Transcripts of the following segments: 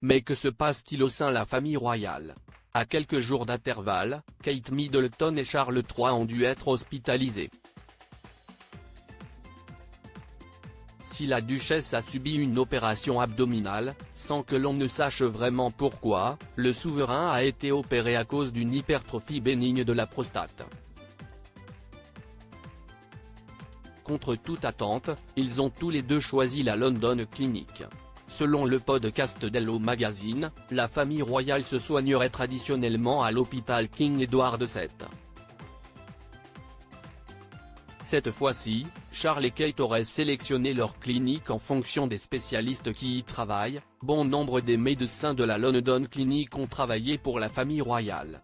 Mais que se passe-t-il au sein de la famille royale? À quelques jours d'intervalle, Kate Middleton et Charles III ont dû être hospitalisés. Si la duchesse a subi une opération abdominale, sans que l'on ne sache vraiment pourquoi, le souverain a été opéré à cause d'une hypertrophie bénigne de la prostate. Contre toute attente, ils ont tous les deux choisi la London Clinic. Selon le podcast d'Hello Magazine, la famille royale se soignerait traditionnellement à l'hôpital King Edward VII. Cette fois-ci, Charles et Kate auraient sélectionné leur clinique en fonction des spécialistes qui y travaillent. Bon nombre des médecins de la London Clinic ont travaillé pour la famille royale.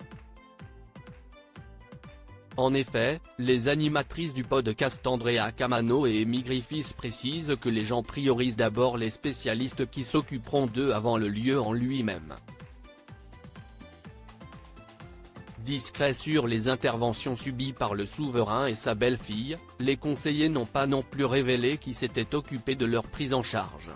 En effet, les animatrices du podcast Andrea Camano et Amy Griffiths précisent que les gens priorisent d'abord les spécialistes qui s'occuperont d'eux avant le lieu en lui-même. Discrets sur les interventions subies par le souverain et sa belle-fille, les conseillers n'ont pas non plus révélé qui s'était occupé de leur prise en charge.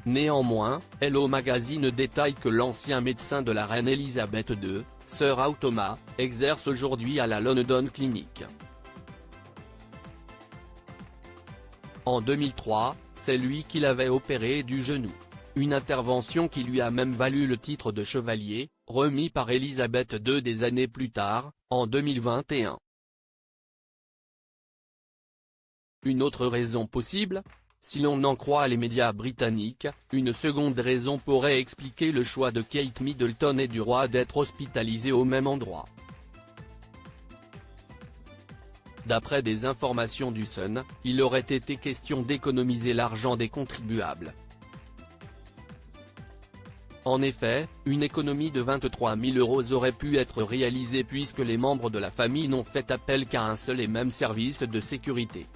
Néanmoins, Hello Magazine détaille que l'ancien médecin de la reine Elisabeth II, Sir Hugh Thomas, exerce aujourd'hui à la London Clinic. En 2003, c'est lui qui l'avait opéré du genou. Une intervention qui lui a même valu le titre de chevalier, remis par Elisabeth II des années plus tard, en 2021. Une autre raison possible? Si l'on en croit les médias britanniques, une seconde raison pourrait expliquer le choix de Kate Middleton et du roi d'être hospitalisés au même endroit. D'après des informations du Sun, il aurait été question d'économiser l'argent des contribuables. En effet, une économie de 23 000 € aurait pu être réalisée puisque les membres de la famille n'ont fait appel qu'à un seul et même service de sécurité.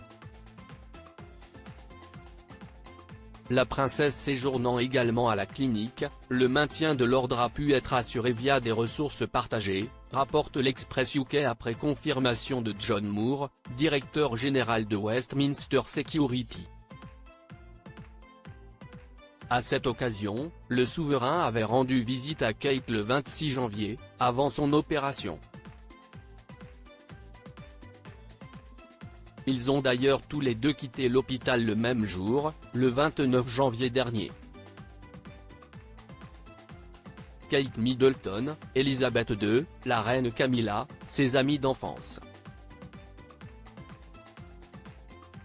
La princesse séjournant également à la clinique, le maintien de l'ordre a pu être assuré via des ressources partagées, rapporte l'Express UK après confirmation de John Moore, directeur général de Westminster Security. À cette occasion, le souverain avait rendu visite à Kate le 26 janvier, avant son opération. Ils ont d'ailleurs tous les deux quitté l'hôpital le même jour, le 29 janvier dernier. Kate Middleton, Elisabeth II, la reine Camilla, ses amies d'enfance.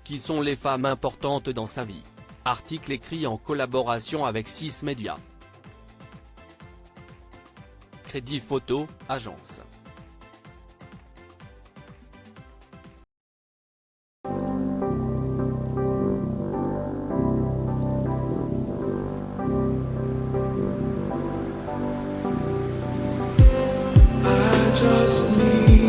Qui sont les femmes importantes dans sa vie? Article écrit en collaboration avec 6 médias. Crédit Photo, agence. Just need